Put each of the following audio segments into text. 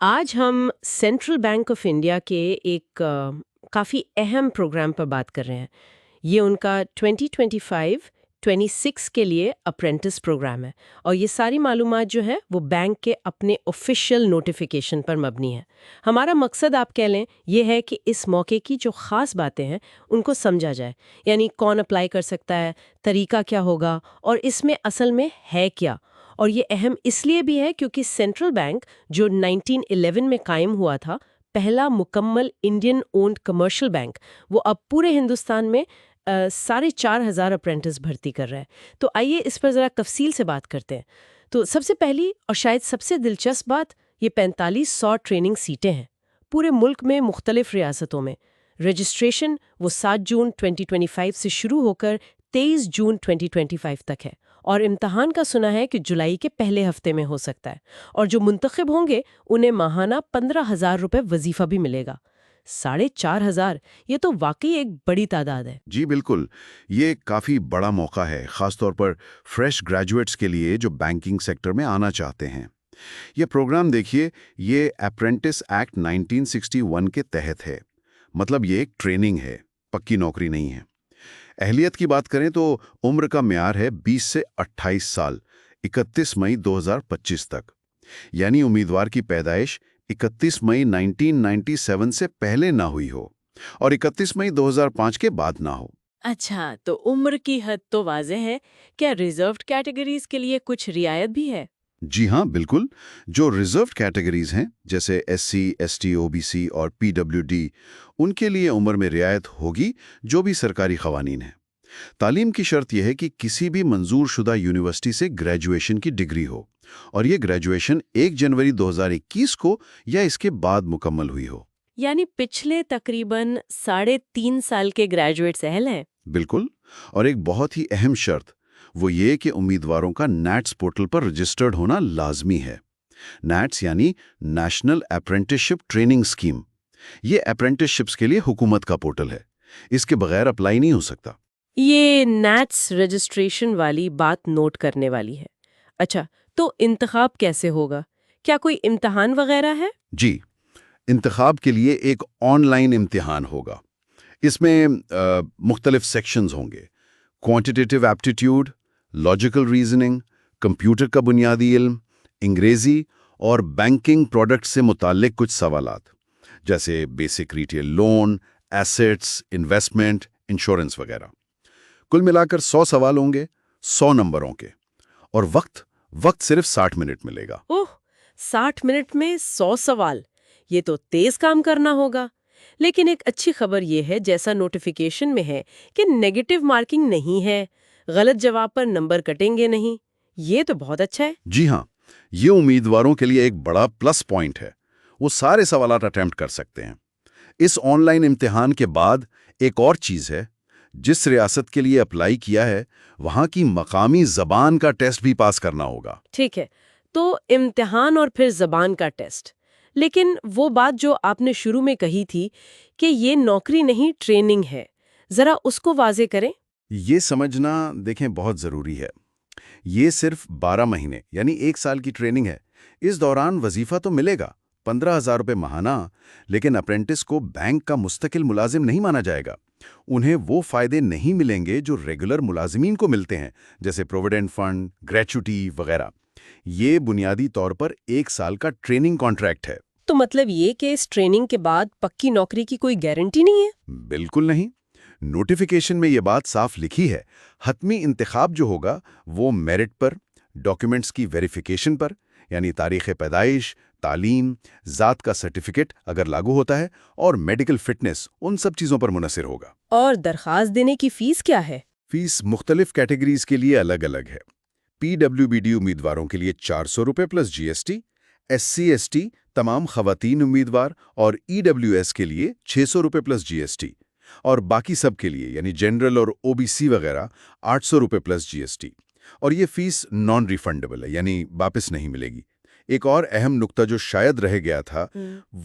आज हम central bank of India के एक काफ़ी अहम प्रोग्राम पर बात कर रहे हैं। ये उनका 2025-26 के लिए अप्रेंटिस प्रोग्राम है और ये सारी मालूमात जो है वो बैंक के अपने ऑफिशियल नोटिफिकेशन पर मबनी है। हमारा मकसद आप कह लें ये है कि इस मौके की जो ख़ास बातें हैं उनको समझा जाए, यानी कौन अप्लाई कर सकता है, तरीका क्या होगा और इसमें असल में है क्या। और ये अहम इसलिए भी है क्योंकि सेंट्रल बैंक जो 1911 में कायम हुआ था, पहला मुकम्मल इंडियन ओन्ड कमर्शियल बैंक, वो अब पूरे हिंदुस्तान में 4,500 अप्रेंटिस भर्ती कर रहा है। तो आइए इस पर ज़रा तफसील से बात करते हैं। तो सबसे पहली और शायद सबसे दिलचस्प बात, ये 4500 ट्रेनिंग सीटें हैं पूरे मुल्क में, मुख्तलिफ रियासतों में। रजिस्ट्रेशन वो 7 जून 2025 से शुरू होकर 23 जून 2025 तक है और इम्तहान का सुना है कि जुलाई के पहले हफ्ते में हो सकता है। और जो मुंतखब होंगे उन्हें माहाना 15,000 रुपये वजीफा भी मिलेगा। 4,500, ये तो वाकई एक बड़ी तादाद है। जी बिल्कुल, ये काफ़ी बड़ा मौका है, ख़ासतौर पर फ्रेश ग्रेजुएट्स के लिए जो बैंकिंग सेक्टर में आना चाहते हैं। ये प्रोग्राम देखिए, ये अप्रेंटिस एक्ट 1961 के तहत है। मतलब ये एक ट्रेनिंग है, पक्की नौकरी नहीं है। अहलियत की बात करें तो उम्र का म्यार है 20 से 28 साल, 31 मई 2025 तक। यानी उम्मीदवार की पैदाइश 31 मई 1997 से पहले ना हुई हो और 31 मई 2005 के बाद ना हो। अच्छा, तो उम्र की हद तो वाज़ेह है। क्या रिजर्व्ड कैटेगरीज के लिए कुछ रियायत भी है? जी हाँ, बिल्कुल। जो रिजर्व्ड कैटेगरीज हैं, जैसे एससी, एसटी, ओबीसी और पीडब्ल्यूडी, उनके लिए उम्र में रियायत होगी, जो भी सरकारी क़वानीन है। तालीम की शर्त यह है कि किसी भी मंजूर शुदा यूनिवर्सिटी से ग्रेजुएशन की डिग्री हो और ये ग्रेजुएशन 1 जनवरी 2021 को या इसके बाद मुकम्मल हुई हो। यानी पिछले तकरीबन 3.5 साल के ग्रेजुएट सहल हैं। बिल्कुल। और एक बहुत ही अहम शर्त वो ये कि उम्मीदवारों का नैट्स पोर्टल पर रजिस्टर्ड होना लाजमी है। नैट्स यानी नेशनल अप्रेंटिसशिप ट्रेनिंग स्कीम। ये अप्रेंटिसशिप्स के लिए हुकूमत का पोर्टल है, इसके बगैर अप्लाई नहीं हो सकता। ये नैट्स रजिस्ट्रेशन वाली बात नोट करने वाली है। अच्छा, तो इंतखाब कैसे होगा? क्या कोई इम्तिहान वगैरह है? जी, इंतखाब के लिए एक ऑनलाइन इम्तिहान होगा। इसमें मुख्तलिफ सेक्शंस होंगे: quantitative aptitude, logical reasoning, computer का बुनियादी इल्म, अंग्रेजी और बैंकिंग प्रोडक्ट से मुताल्लिक कुछ सवालात, जैसे basic retail loan, assets, investment, insurance वगैरह। कुल मिलाकर 100 सवाल होंगे, 100 नंबरों के, और वक्त सिर्फ 60 मिनट मिलेगा। ओह, 60 मिनट में 100 सवाल! ये तो तेज काम करना होगा। लेकिन एक अच्छी खबर ये है, जैसा नोटिफिकेशन में है, कि नेगेटिव मार्किंग नहीं है, गलत जवाब पर नंबर कटेंगे नहीं। ये तो बहुत अच्छा है। जी हाँ, ये उम्मीदवारों के लिए एक बड़ा प्लस पॉइंट है। वो सारे सवालात अटेम्प्ट कर सकते हैं। इस ऑनलाइन इम्तिहान के बाद एक और चीज़ है, जिस रियासत के लिए अप्लाई किया है वहाँ की मकामी ज़बान का टेस्ट भी पास करना होगा। ठीक है, तो इम्तिहान और फिर ज़बान का टेस्ट। लेकिन वो बात जो आपने शुरू में कही थी कि ये नौकरी नहीं, ट्रेनिंग है, ज़रा उसको वाज़े करें। ये समझना देखें बहुत ज़रूरी है। ये सिर्फ 12 महीने यानी 1 साल की ट्रेनिंग है। इस दौरान वजीफा तो मिलेगा, 15,000 रुपये महाना, लेकिन अप्रेंटिस को बैंक का मुस्तकिल मुलाजिम नहीं माना जाएगा। उन्हें वो फ़ायदे नहीं मिलेंगे जो रेगुलर मुलाजिमीन को मिलते हैं, जैसे प्रोविडेंट फंड, ग्रेच्युटी वगैरह। ये बुनियादी तौर पर 1 साल का ट्रेनिंग कॉन्ट्रैक्ट है। तो मतलब ये कि इस ट्रेनिंग के बाद पक्की नौकरी की कोई गारंटी नहीं है? बिल्कुल नहीं। नोटिफिकेशन में ये बात साफ लिखी है। हतमी इंतखाब जो होगा वो मेरिट पर, डॉक्यूमेंट्स की वेरिफिकेशन पर, यानी तारीख़ पैदाइश, तालीम, ज़ात का सर्टिफिकेट अगर लागू होता है, और मेडिकल फिटनेस, उन सब चीज़ों पर मुनसर होगा। और दरखास्त देने की फीस क्या है? फीस मुख्तलिफ कैटेगरीज के लिए अलग अलग है। पीडब्ल्यूबीडी उम्मीदवारों के लिए 400 रुपये प्लस जीएसटी, एससी एसटी तमाम खवातीन उम्मीदवार और ईडब्ल्यूएस के लिए 600 रुपये प्लस जीएसटी, और बाकी सब के लिए यानी जनरल और ओबीसी वगैरह 800 रुपये प्लस जीएसटी। और ये फीस नॉन रिफंडेबल है, यानी वापस नहीं मिलेगी। एक और अहम नुक्ता जो शायद रह गया था,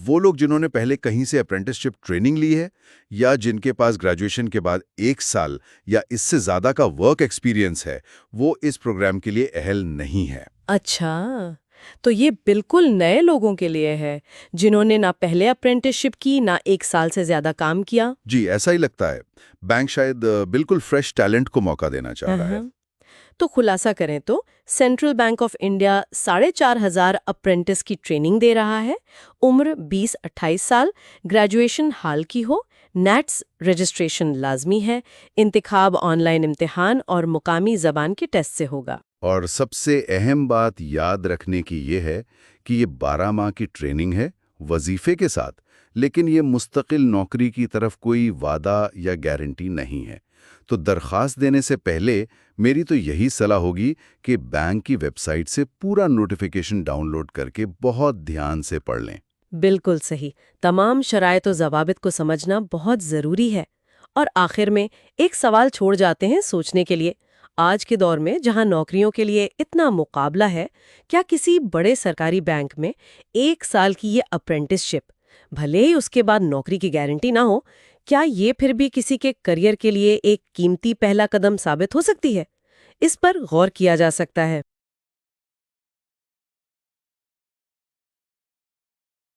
वो लोग जिन्होंने पहले कहीं से अप्रेंटिसशिप ट्रेनिंग ली है या जिनके पास ग्रेजुएशन के बाद 1 साल या इससे ज़्यादा का वर्क एक्सपीरियंस है, वो इस प्रोग्राम के लिए अहल नहीं है। अच्छा, تو یہ بالکل نئے لوگوں کے لیے ہے، جنہوں نے نہ پہلے اپرینٹسشپ کی نہ 1 سال سے زیادہ کام کیا۔ جی ایسا ہی لگتا ہے، بینک شاید بالکل فریش ٹیلنٹ کو موقع دینا چاہ رہا ہے۔ تو خلاصہ کریں تو central bank of India 4,500 apprentice کی ٹریننگ دے رہا ہے، عمر 20-28 سال، گریجویشن حال کی ہو، نیٹس رجسٹریشن لازمی ہے، انتخاب آن لائن امتحان اور مقامی زبان کے ٹیسٹ سے ہوگا۔ اور سب سے اہم بات یاد رکھنے کی یہ ہے کہ یہ 12 ماہ کی ٹریننگ ہے وظیفے کے ساتھ، لیکن یہ مستقل نوکری کی طرف کوئی وعدہ یا گارنٹی نہیں ہے۔ تو درخواست دینے سے پہلے میری تو یہی صلاح ہوگی کہ بینک کی ویب سائٹ سے پورا نوٹیفیکیشن ڈاؤن لوڈ کر کے بہت دھیان سے پڑھ لیں۔ بالکل صحیح، تمام شرائط و ضوابط کو سمجھنا بہت ضروری ہے۔ اور آخر میں ایک سوال چھوڑ جاتے ہیں سوچنے کے لیے، آج کے دور میں جہاں نوکریوں کے لیے اتنا مقابلہ ہے، کیا کسی بڑے سرکاری بینک میں 1 سال کی یہ اپرینٹسشپ، بھلے ہی اس کے بعد نوکری کی گارنٹی نہ ہو، کیا یہ پھر بھی کسی کے کریئر کے لیے ایک قیمتی پہلا قدم ثابت ہو سکتی ہے؟ اس پر غور کیا جا سکتا ہے۔